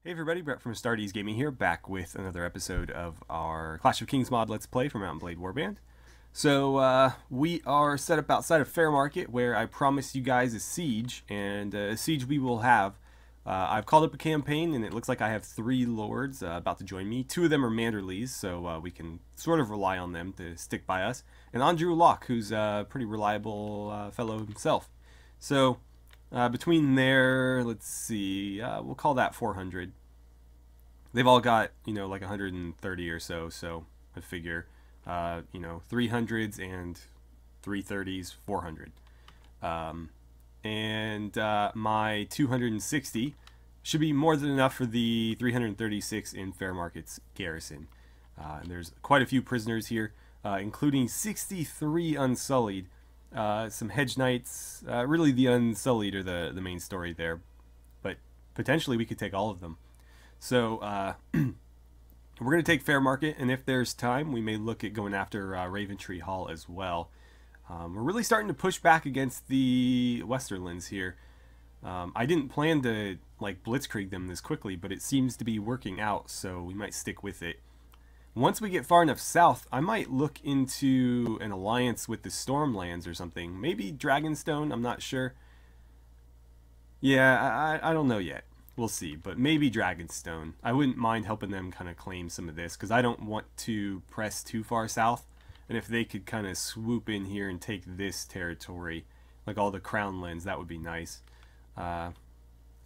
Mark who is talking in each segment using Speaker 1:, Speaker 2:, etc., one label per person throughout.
Speaker 1: Hey everybody, Brett from AstartesGaming here, back with another episode of our Clash of Kings mod Let's Play for Mount and Blade Warband. So, we are set up outside of Fairmarket, where I promised you guys a siege, and a siege we will have. I've called up a campaign, and it looks like I have 3 lords about to join me. 2 of them are Manderleys, so we can sort of rely on them to stick by us. And Andrew Locke, who's a pretty reliable fellow himself. So, between there, let's see, we'll call that 400. They've all got, like 130 or so, so I figure, 300s and 330s, 400. My 260 should be more than enough for the 336 in Fairmarket's garrison. And there's quite a few prisoners here, including 63 Unsullied. Some Hedge Knights, really the Unsullied are the main story there, but potentially we could take all of them. So we're going to take Fairmarket, and if there's time, we may look at going after Raventree Hall as well. We're really starting to push back against the Westerlands here. I didn't plan to blitzkrieg them this quickly, but it seems to be working out, so we might stick with it. Once we get far enough south, I might look into an alliance with the Stormlands or something. Maybe Dragonstone, I'm not sure. Yeah, I don't know yet. We'll see, but maybe Dragonstone. I wouldn't mind helping them kind of claim some of this, because I don't want to press too far south. And if they could kind of swoop in here and take this territory, like all the Crownlands, that would be nice. I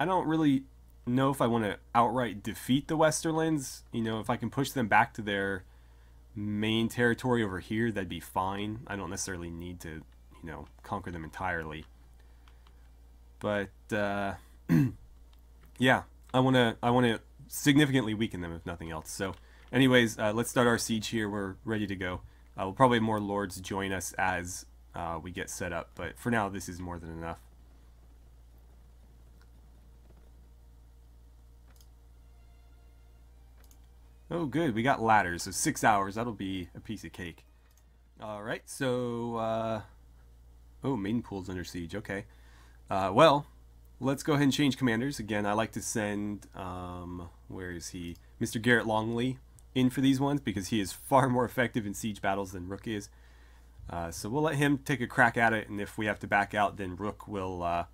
Speaker 1: don't really know if I want to outright defeat the Westerlands. If I can push them back to their main territory over here, that'd be fine. I don't necessarily need to, conquer them entirely. But, yeah, I want to significantly weaken them, if nothing else. So, anyways, let's start our siege here. We're ready to go. We'll probably have more lords join us as we get set up, but for now, this is more than enough. Oh, good. We got ladders, so 6 hours. That'll be a piece of cake. All right, so oh, Maidenpool's under siege. Okay. Well, let's go ahead and change commanders. Again, I like to send, where is he? Mr. Garrett Longley in for these ones, because he is far more effective in siege battles than Rook is. So we'll let him take a crack at it, and if we have to back out, then Rook will,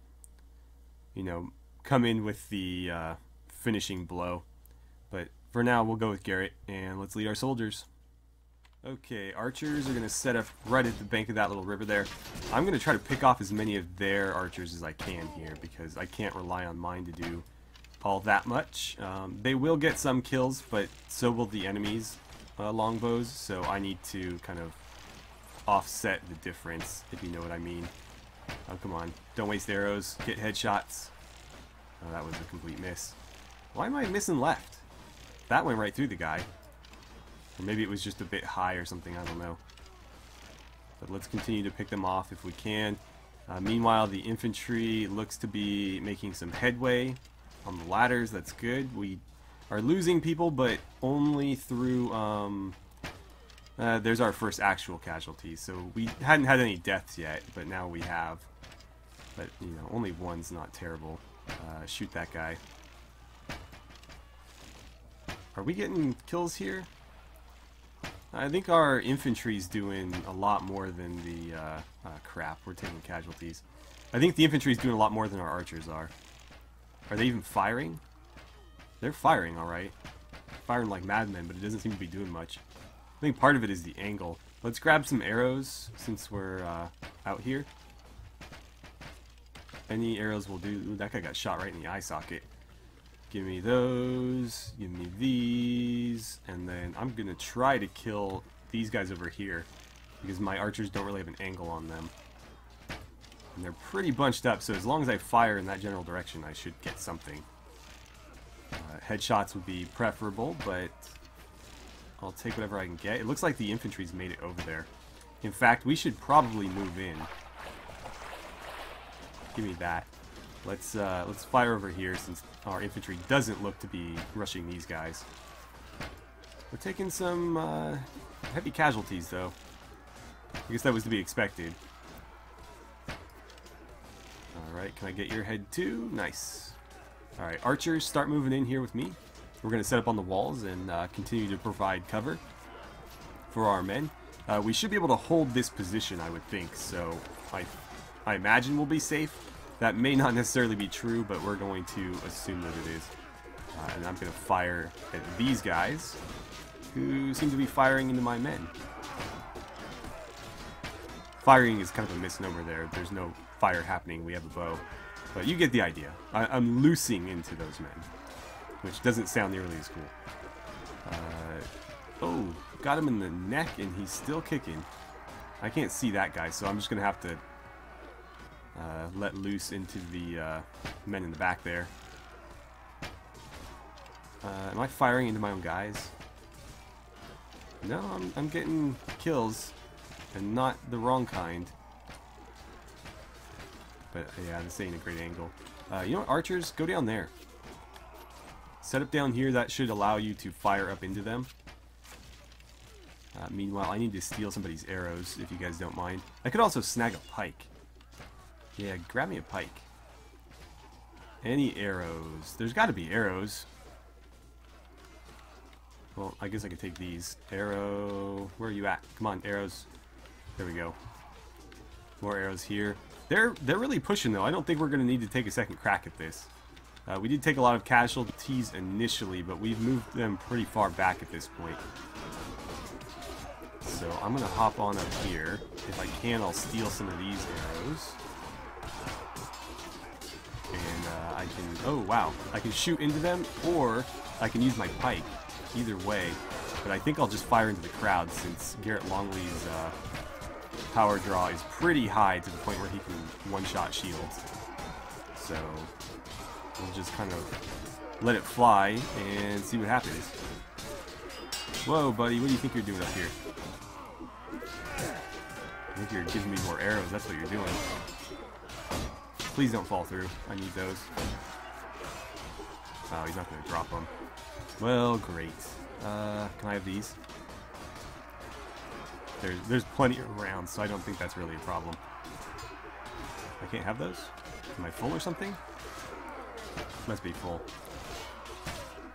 Speaker 1: come in with the finishing blow. But for now, we'll go with Garrett, and let's lead our soldiers. Okay, archers are going to set up right at the bank of that little river there. I'm going to try to pick off as many of their archers as I can here, because I can't rely on mine to do all that much. They will get some kills, but so will the enemy's longbows, so I need to kind of offset the difference, if you know what I mean. Oh, come on. Don't waste arrows. Get headshots. Oh, that was a complete miss. Why am I missing left? That went right through the guy. Or maybe it was just a bit high or something, I don't know. But let's continue to pick them off if we can. Meanwhile, the infantry looks to be making some headway on the ladders. That's good. We are losing people, but only through... there's our first actual casualty. So we hadn't had any deaths yet, but now we have. But, only one's not terrible. Shoot that guy. Are we getting kills here? I think our infantry's doing a lot more than the, crap, we're taking casualties. I think the infantry's doing a lot more than our archers are. Are they even firing? They're firing, alright. Firing like madmen, but it doesn't seem to be doing much. I think part of it is the angle. Let's grab some arrows, since we're, out here. Any arrows will do. Ooh, that guy got shot right in the eye socket. Give me those, give me these, and then I'm going to try to kill these guys over here, because my archers don't really have an angle on them. And they're pretty bunched up, so as long as I fire in that general direction, I should get something. Headshots would be preferable, but I'll take whatever I can get. It looks like the infantry's made it over there. In fact, we should probably move in. Give me that. Let's fire over here, since our infantry doesn't look to be rushing these guys. We're taking some heavy casualties, though. I guess that was to be expected. Alright, can I get your head too? Nice. Alright, archers, start moving in here with me. We're going to set up on the walls and continue to provide cover for our men. We should be able to hold this position, I would think, so I imagine we'll be safe. That may not necessarily be true, but we're going to assume that it is. And I'm going to fire at these guys, who seem to be firing into my men. Firing is kind of a misnomer there. There's no fire happening. We have a bow. But you get the idea. I'm loosing into those men, which doesn't sound nearly as cool. Oh, got him in the neck, and he's still kicking. I can't see that guy, so I'm just going to have to let loose into the men in the back there. Am I firing into my own guys? No, I'm getting kills, and not the wrong kind. But yeah, this ain't a great angle. You know what, archers, go down there. Set up down here. That should allow you to fire up into them. Meanwhile, I need to steal somebody's arrows, if you guys don't mind. I could also snag a pike. Yeah, grab me a pike. Any arrows? There's got to be arrows. Well, I guess I could take these. Arrow... Where are you at? Come on, arrows. There we go. More arrows here. They're really pushing, though. I don't think we're going to need to take a second crack at this. We did take a lot of casualties initially, but we've moved them pretty far back at this point. So I'm going to hop on up here. If I can, I'll steal some of these arrows. And I can... Oh, wow. I can shoot into them, or I can use my pike. Either way. But I think I'll just fire into the crowd, since Garrett Longley's power draw is pretty high to the point where he can one-shot shields. So we'll just kind of let it fly and see what happens. Whoa, buddy, what do you think you're doing up here? I think you're giving me more arrows, that's what you're doing. Please don't fall through. I need those. Oh, he's not going to drop them. Well, great. Can I have these? There's plenty around, so I don't think that's really a problem. I can't have those? Am I full or something? Must be full.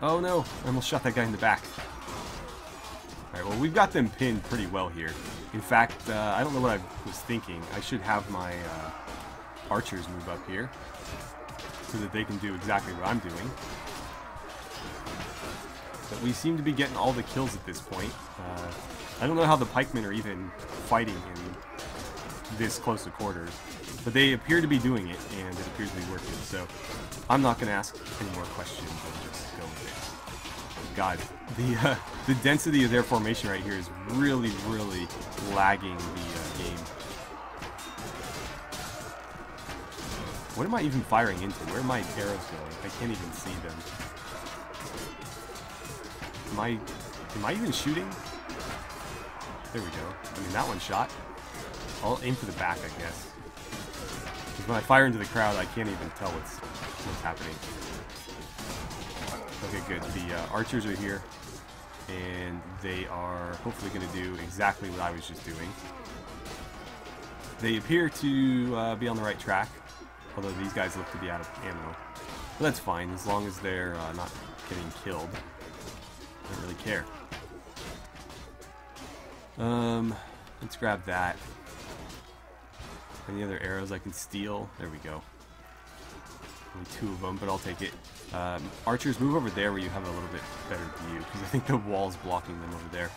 Speaker 1: Oh no, I almost shot that guy in the back. Alright, well, we've got them pinned pretty well here. In fact, I don't know what I was thinking. I should have my archers move up here so that they can do exactly what I'm doing. But we seem to be getting all the kills at this point. I don't know how the pikemen are even fighting in this close to quarters, but they appear to be doing it, and it appears to be working. So I'm not going to ask any more questions. I'll just go with it. God, the density of their formation right here is really, really lagging the game. What am I even firing into? Where are my arrows going? I can't even see them. Am I even shooting? There we go. I mean, that one shot. I'll aim for the back, I guess. Because when I fire into the crowd, I can't even tell what's happening. Okay, good. The archers are here, and they are hopefully going to do exactly what I was just doing. They appear to be on the right track, although these guys look to be out of ammo. But that's fine, as long as they're not getting killed. I don't really care. Let's grab that. Any other arrows I can steal? There we go. Only 2 of them, but I'll take it. Archers, move over there where you have a little bit better view, because I think the wall's blocking them over there.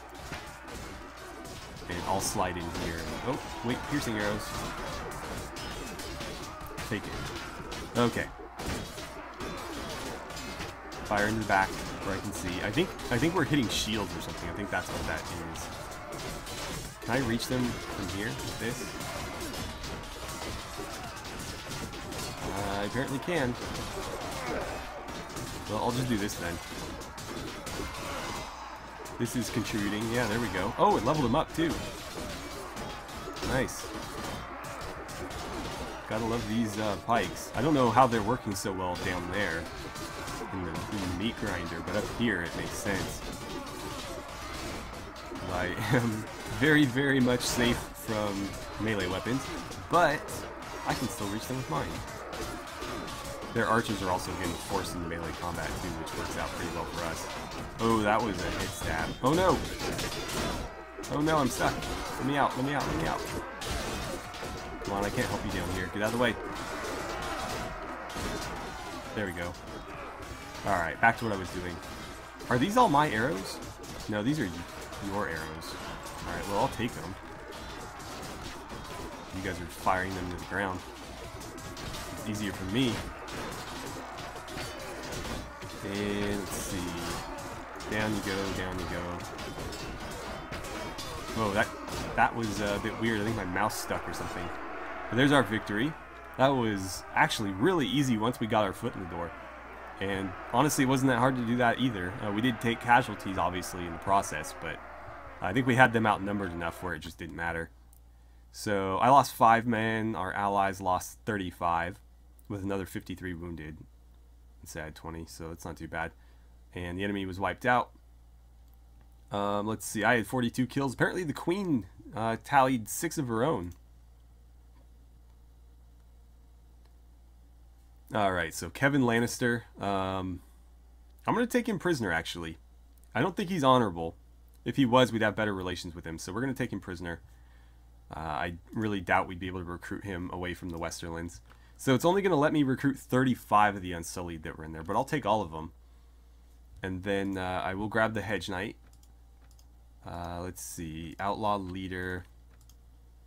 Speaker 1: And I'll slide in here. Oh, wait, piercing arrows. Take it. Okay. Fire into the back where I can see. I think we're hitting shields or something. I think that's what that is. Can I reach them from here with this? I apparently can. Well, I'll just do this then. This is contributing. Yeah, there we go. Oh, it leveled them up too. Nice. Gotta love these pikes. I don't know how they're working so well down there in the meat grinder, but up here it makes sense. I am very, very much safe from melee weapons, but I can still reach them with mine. Their archers are also getting forced into melee combat too, which works out pretty well for us. Oh, that was a hit stab. Oh no! Oh no, I'm stuck. Let me out, let me out, let me out. Come on, I can't help you down here. Get out of the way. There we go. Alright, back to what I was doing. Are these all my arrows? No, these are your arrows. Alright, well, I'll take them. You guys are firing them to the ground. It's easier for me. And let's see. Down you go, down you go. Whoa, that was a bit weird. I think my mouse stuck or something. But there's our victory. That was actually really easy once we got our foot in the door. And honestly, it wasn't that hard to do that either. We did take casualties, obviously, in the process, but I think we had them outnumbered enough where it just didn't matter. So I lost 5 men. Our allies lost 35, with another 53 wounded. Instead, I had 20, so it's not too bad. And the enemy was wiped out. Let's see. I had 42 kills. Apparently, the queen tallied 6 of her own. Alright, so Kevin Lannister. I'm going to take him prisoner, actually. I don't think he's honorable. If he was, we'd have better relations with him. So we're going to take him prisoner. I really doubt we'd be able to recruit him away from the Westerlands. So it's only going to let me recruit 35 of the Unsullied that were in there. But I'll take all of them. And then I will grab the Hedge Knight. Let's see. Outlaw Leader.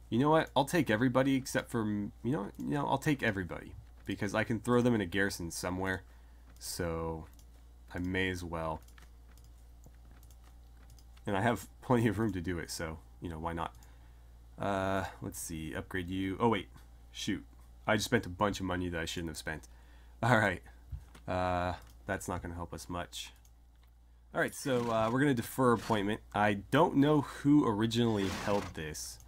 Speaker 1: You know what? I'll take everybody except for... You know, I'll take everybody. Because I can throw them in a garrison somewhere. So I may as well. And I have plenty of room to do it, so, you know, why not? Let's see. Upgrade you. Oh, wait. Shoot. I just spent a bunch of money that I shouldn't have spent. Alright. That's not going to help us much. Alright, so we're going to defer appointment. I don't know who originally held this.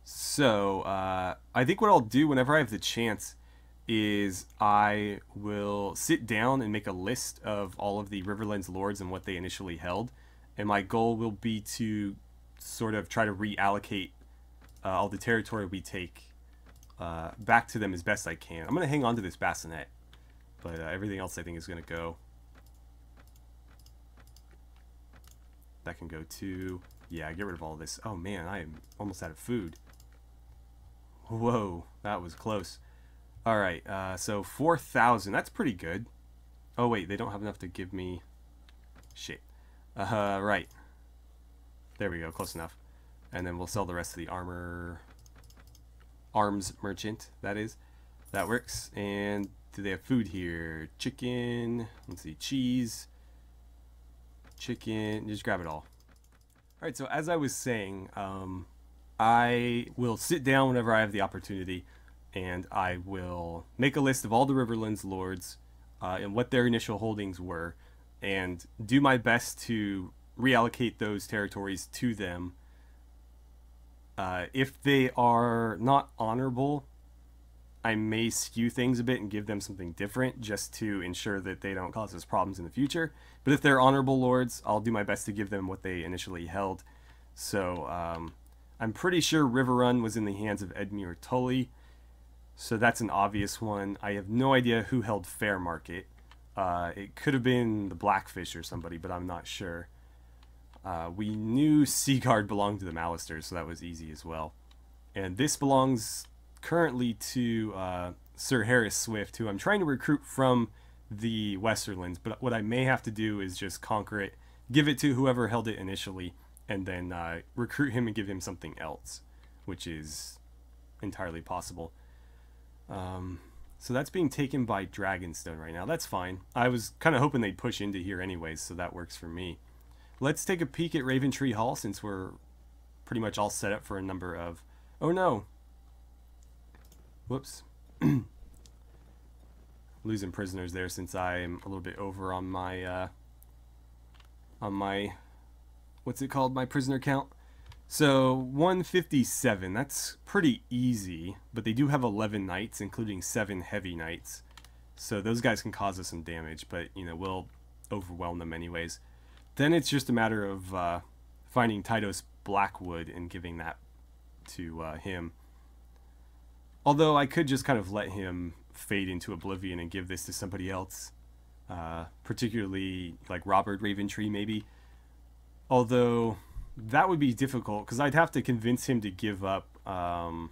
Speaker 1: So, I think what I'll do whenever I have the chance is I will sit down and make a list of all of the Riverlands lords and what they initially held. And my goal will be to sort of try to reallocate all the territory we take back to them as best I can. I'm going to hang on to this bassinet, but everything else I think is going to go. That can go too. Yeah, get rid of all of this. Oh man, I am almost out of food. Whoa, that was close. Alright, so 4,000. That's pretty good. Oh wait, they don't have enough to give me... Shit. Right. There we go, close enough. And then we'll sell the rest of the arms merchant, that is. That works. And do they have food here? Chicken, let's see, cheese, chicken, just grab it all. Alright, so as I was saying, I will sit down whenever I have the opportunity, and I will make a list of all the Riverlands lords and what their initial holdings were, and do my best to reallocate those territories to them. If they are not honorable, I may skew things a bit and give them something different just to ensure that they don't cause us problems in the future. But if they're honorable lords, I'll do my best to give them what they initially held. So I'm pretty sure Riverrun was in the hands of Edmure Tully. So that's an obvious one. I have no idea who held Fairmarket. It could have been the Blackfish or somebody, but I'm not sure. We knew Seaguard belonged to the Lannisters, so that was easy as well. And this belongs currently to Sir Harris Swift, who I'm trying to recruit from the Westerlands. But what I may have to do is just conquer it, give it to whoever held it initially, and then recruit him and give him something else, which is entirely possible. So that's being taken by Dragonstone right now. That's fine. I was kind of hoping they'd push into here anyways, so that works for me. Let's take a peek at Raventree Hall, since we're pretty much all set up for a number of... Oh no! Whoops. Losing prisoners there, since I'm a little bit over on my... what's it called? My prisoner count. So 157, that's pretty easy, but they do have 11 knights, including 7 heavy knights. So those guys can cause us some damage, but you know, we'll overwhelm them anyways. Then it's just a matter of finding Tytos Blackwood and giving that to him. Although I could just kind of let him fade into oblivion and give this to somebody else. Particularly like Rook Raventree maybe. Although that would be difficult because I'd have to convince him to give up the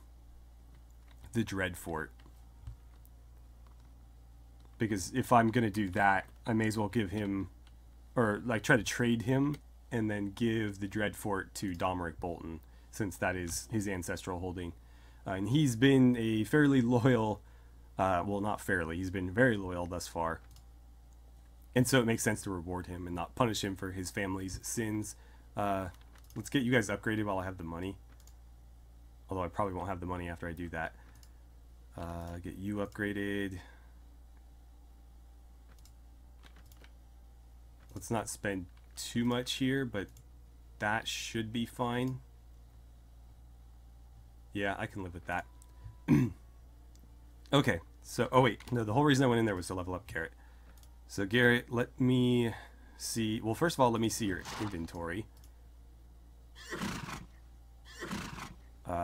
Speaker 1: Dread Fort. Because if I'm going to do that, I may as well give him, or like try to trade him and then give the Dread Fort to Domeric Bolton, since that is his ancestral holding. And he's been a fairly loyal, well, not fairly, he's been very loyal thus far. And so it makes sense to reward him and not punish him for his family's sins. Let's get you guys upgraded while I have the money. Although I probably won't have the money after I do that. Get you upgraded. Let's not spend too much here, but that should be fine. Yeah, I can live with that. Okay, so, oh wait, no, the whole reason I went in there was to level up Garrett. So Garrett, let me see, well, first of all, let me see your inventory.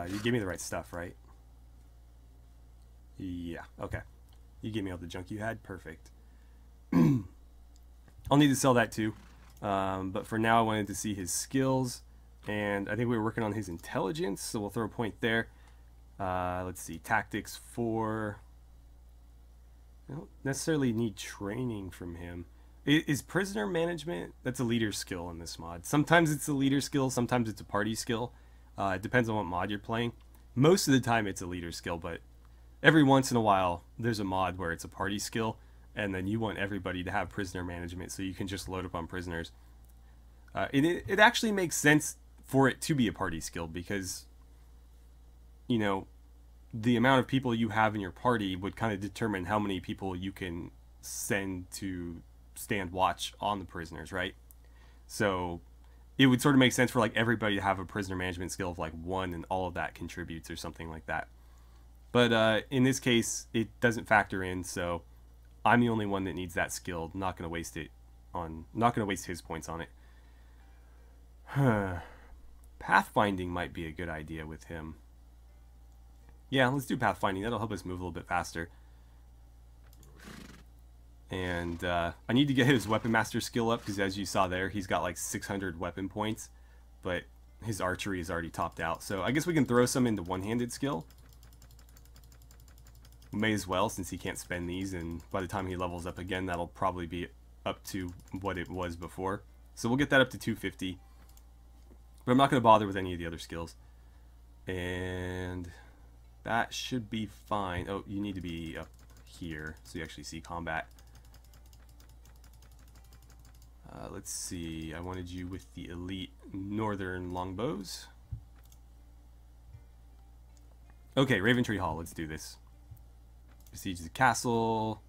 Speaker 1: You gave me the right stuff, right? Yeah, okay. You gave me all the junk you had, perfect. I'll need to sell that too, but for now I wanted to see his skills, and I think we were working on his intelligence, so we'll throw a point there. Let's see, tactics 4. I don't necessarily need training from him. Is prisoner management? That's a leader skill in this mod. Sometimes it's a leader skill, sometimes it's a party skill. It depends on what mod you're playing. Most of the time it's a leader skill, but every once in a while there's a mod where it's a party skill, and then you want everybody to have prisoner management so you can just load up on prisoners. It actually makes sense for it to be a party skill because, you know, the amount of people you have in your party would kind of determine how many people you can send to stand watch on the prisoners, right? So it would sort of make sense for like everybody to have a prisoner management skill of like 1, and all of that contributes or something like that. But in this case, it doesn't factor in, so I'm the only one that needs that skill. Not going to waste it on, not going to waste his points on it. Pathfinding might be a good idea with him. Yeah, let's do pathfinding. That'll help us move a little bit faster. And I need to get his weapon master skill up because, as you saw there, he's got like 600 weapon points, but his archery is already topped out. So I guess we can throw some into one-handed skill. May as well, since he can't spend these, and by the time he levels up again, that'll probably be up to what it was before. So we'll get that up to 250. But I'm not going to bother with any of the other skills. And that should be fine. Oh, you need to be up here so you actually see combat. Let's see. I wanted you with the elite northern longbows. Okay, Raventree Hall. Let's do this. Besiege the castle.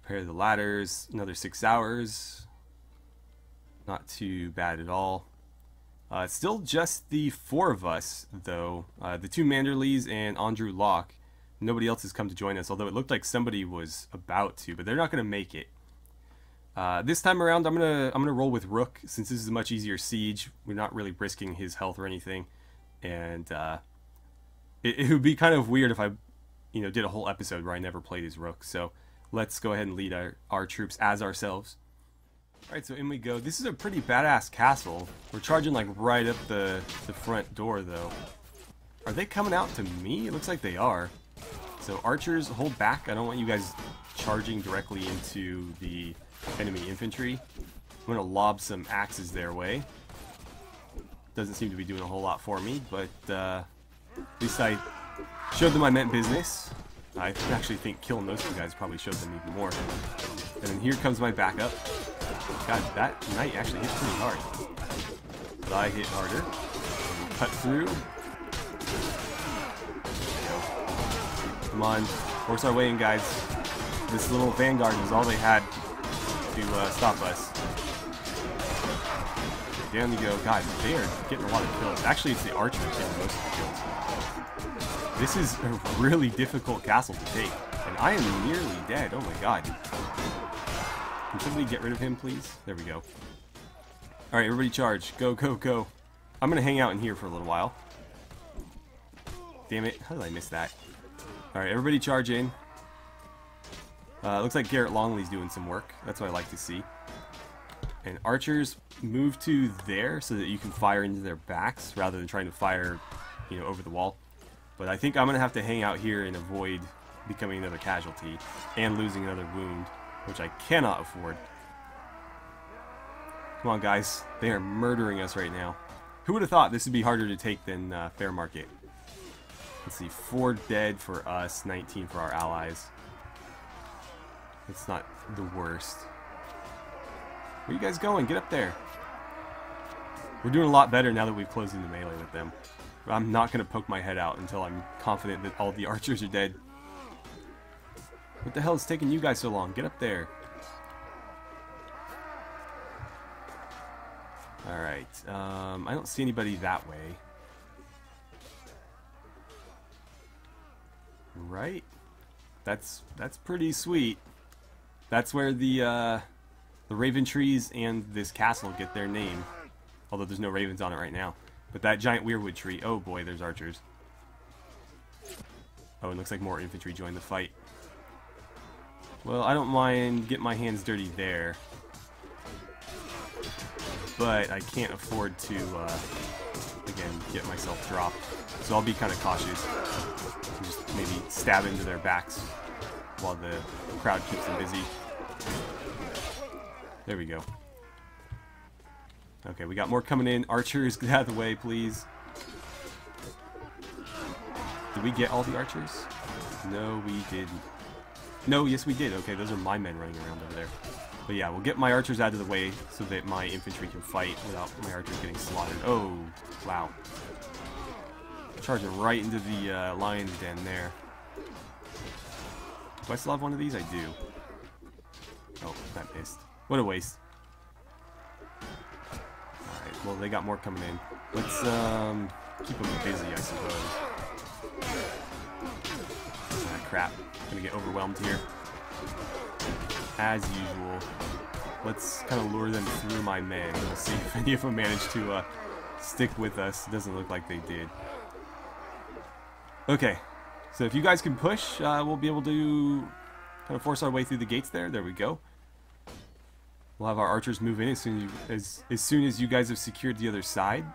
Speaker 1: Prepare the ladders. Another 6 hours. Not too bad at all. It's still just the 4 of us, though. The 2 Manderleys and Andrew Locke. Nobody else has come to join us, although it looked like somebody was about to, but they're not going to make it. This time around, I'm gonna roll with Rook, since this is a much easier siege. We're not really risking his health or anything, and it would be kind of weird if I, did a whole episode where I never played as Rook. So let's go ahead and lead our troops as ourselves. All right, so in we go. This is a pretty badass castle. We're charging like right up the front door, though. Are they coming out to me? It looks like they are. So archers, hold back. I don't want you guys charging directly into the enemy infantry. I'm going to lob some axes their way. Doesn't seem to be doing a whole lot for me, but at least I showed them I meant business. I actually think killing those 2 guys probably showed them even more. And then here comes my backup. God, that knight actually hits pretty hard. But I hit harder. Cut through. Come on, force our way in, guys. This little vanguard was all they had to stop us. Okay, down you go. God, they are getting a lot of kills. Actually, it's the archers getting most of the kills. This is a really difficult castle to take. And I am nearly dead. Oh my god. Can somebody get rid of him, please? There we go. Alright, everybody charge. Go, go, go. I'm going to hang out in here for a little while. Damn it. How did I miss that? Alright, everybody charge in. Looks like Garrett Longley's doing some work. That's what I like to see. And archers move to there so that you can fire into their backs rather than trying to fire, you know, over the wall. But I think I'm going to have to hang out here and avoid becoming another casualty and losing another wound, which I cannot afford. Come on, guys. They are murdering us right now. Who would have thought this would be harder to take than Fairmarket? Let's see, 4 dead for us, 19 for our allies. It's not the worst. Where are you guys going? Get up there. We're doing a lot better now that we've closed into melee with them. I'm not going to poke my head out until I'm confident that all the archers are dead. What the hell is taking you guys so long? Get up there. Alright. I don't see anybody that way. Right? That's pretty sweet. That's where the Raventrees and this castle get their name. Although there's no ravens on it right now. But that giant weirwood tree. Oh boy, there's archers. Oh, it looks like more infantry joined the fight. Well, I don't mind getting my hands dirty there. But I can't afford to, again, get myself dropped. So I'll be kind of cautious. Just maybe stab into their backs while the crowd keeps them busy. There we go. Okay, we got more coming in. Archers, get out of the way, please. Did we get all the archers? No, we didn't. No, yes we did. Okay, those are my men running around over there. But yeah, we'll get my archers out of the way so that my infantry can fight without my archers getting slaughtered. Oh, wow. Charging right into the lion's den there. Do I still have one of these? I do. Oh, that missed. What a waste. Alright, well, they got more coming in. Let's keep them busy, I suppose. Ah, crap. Gonna get overwhelmed here. As usual. Let's kind of lure them through my men. We'll see if any of them manage to stick with us. It doesn't look like they did. Okay, so if you guys can push, we'll be able to kind of force our way through the gates there. There we go. We'll have our archers move in as soon as you guys have secured the other side.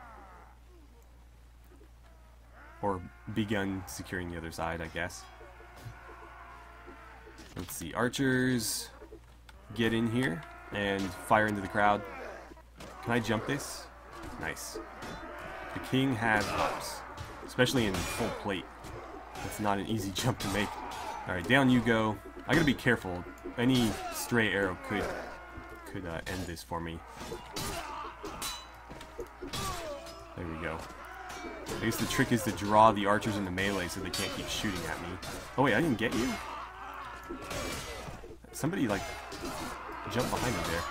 Speaker 1: Or begun securing the other side, I guess. Let's see, archers get in here and fire into the crowd. Can I jump this? Nice. The king has hops, especially in full plate. It's not an easy jump to make. Alright, down you go. I gotta be careful. Any stray arrow could end this for me. There we go. I guess the trick is to draw the archers into melee so they can't keep shooting at me. Oh wait, I didn't get you? Somebody, like, jumped behind me there.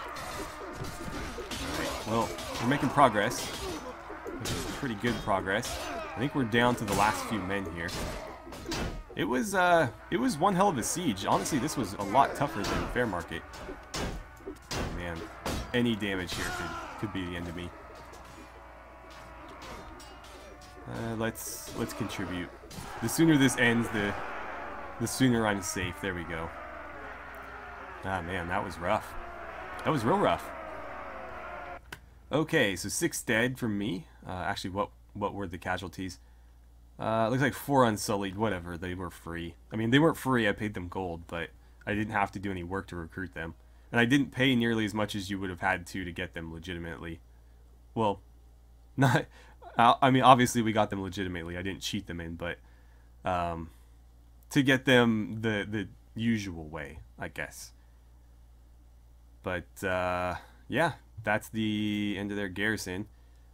Speaker 1: Alright, well, we're making progress. Which is pretty good progress. I think we're down to the last few men here. It was one hell of a siege. Honestly, this was a lot tougher than Fairmarket. Oh, man. Any damage here could be the end of me. Let's contribute. The sooner this ends, the sooner I'm safe. There we go. Ah, man, that was rough. That was real rough. Okay, so 6 dead from me. Actually, what were the casualties? Looks like 4 unsullied. Whatever, they were free. I mean, they weren't free. I paid them gold, but I didn't have to do any work to recruit them. And I didn't pay nearly as much as you would have had to get them legitimately. Well, not... I mean, obviously we got them legitimately. I didn't cheat them in, but to get them the usual way, I guess. But yeah, that's the end of their garrison.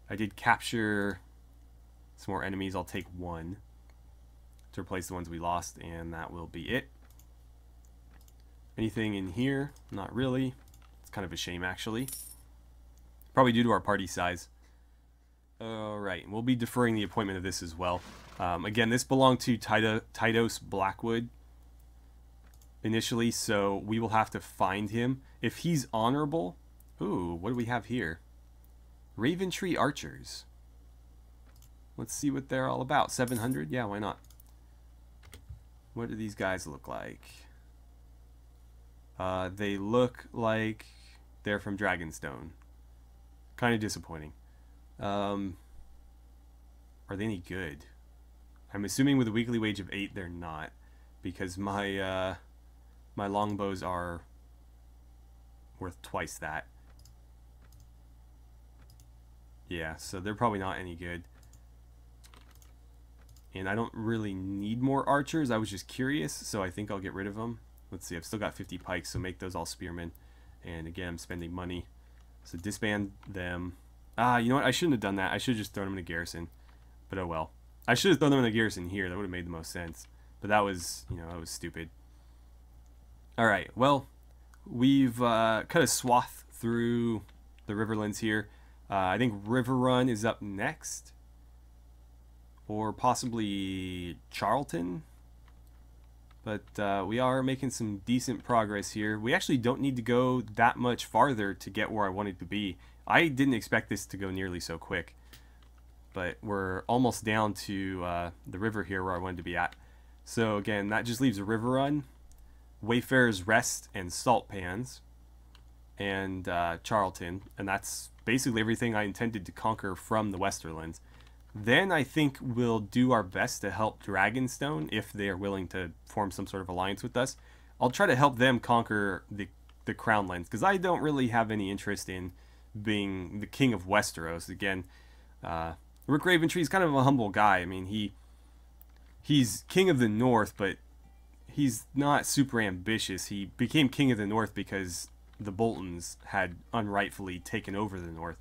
Speaker 1: I did capture some more enemies. I'll take 1 to replace the ones we lost, and that will be it. Anything in here? Not really. It's kind of a shame, actually. Probably due to our party size. Alright, we'll be deferring the appointment of this as well. Again, this belonged to Titos Blackwood initially, so we will have to find him. If he's honorable... Ooh, what do we have here? Raventree Archers. Let's see what they're all about. 700? Yeah, why not? What do these guys look like? They look like they're from Dragonstone. Kind of disappointing. Are they any good? I'm assuming with a weekly wage of 8 they're not, because my my longbows are worth twice that. Yeah, so they're probably not any good. And I don't really need more archers. I was just curious, so I think I'll get rid of them. Let's see, I've still got 50 pikes, so make those all spearmen. And again, I'm spending money. So disband them. Ah, you know what? I shouldn't have done that. I should have just thrown them in a garrison. But oh well. I should have thrown them in a garrison here. That would have made the most sense. But that was, you know, that was stupid. Alright, well, we've cut a swath through the Riverlands here. I think River Run is up next. Or possibly Charlton. But we are making some decent progress here. We actually don't need to go that much farther to get where I wanted to be. I didn't expect this to go nearly so quick. But we're almost down to the river here where I wanted to be at. So again, that just leaves a River Run, Wayfarer's Rest, and Salt Pans, and Charlton. And that's basically everything I intended to conquer from the Westerlands. Then I think we'll do our best to help Dragonstone if they are willing to form some sort of alliance with us. I'll try to help them conquer the Crownlands, because I don't really have any interest in being the king of Westeros. Again, Rook Raventree is kind of a humble guy. I mean, he's king of the North, but he's not super ambitious. He became king of the North because the Boltons had unrightfully taken over the North.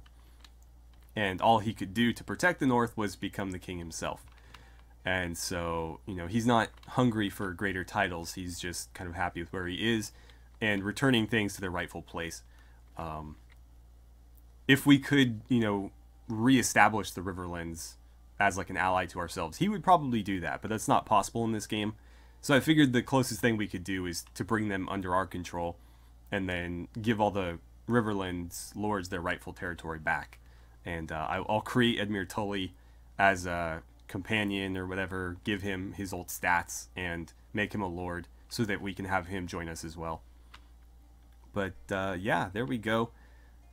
Speaker 1: And all he could do to protect the North was become the king himself. And so, you know, he's not hungry for greater titles. He's just kind of happy with where he is and returning things to their rightful place. If we could, you know, reestablish the Riverlands as like an ally to ourselves, he would probably do that, but that's not possible in this game. So I figured the closest thing we could do is to bring them under our control and then give all the Riverlands lords their rightful territory back. And I'll create Edmure Tully as a companion or whatever, give him his old stats, and make him a lord so that we can have him join us as well. But yeah, there we go.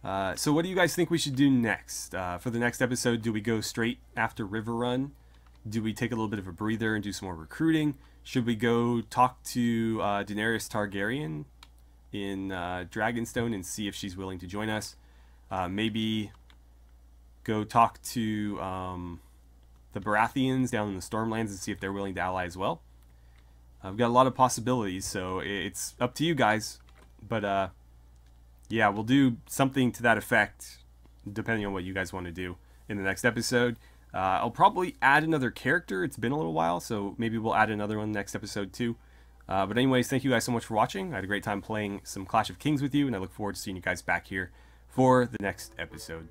Speaker 1: So what do you guys think we should do next? For the next episode, do we go straight after River Run? Do we take a little bit of a breather and do some more recruiting? Should we go talk to Daenerys Targaryen in Dragonstone and see if she's willing to join us? Maybe go talk to the Baratheons down in the Stormlands and see if they're willing to ally as well. I've got a lot of possibilities, so it's up to you guys. But yeah, we'll do something to that effect, depending on what you guys want to do in the next episode. I'll probably add another character. It's been a little while, so maybe we'll add another one next episode too. But anyways, thank you guys so much for watching. I had a great time playing some Clash of Kings with you, and I look forward to seeing you guys back here for the next episode.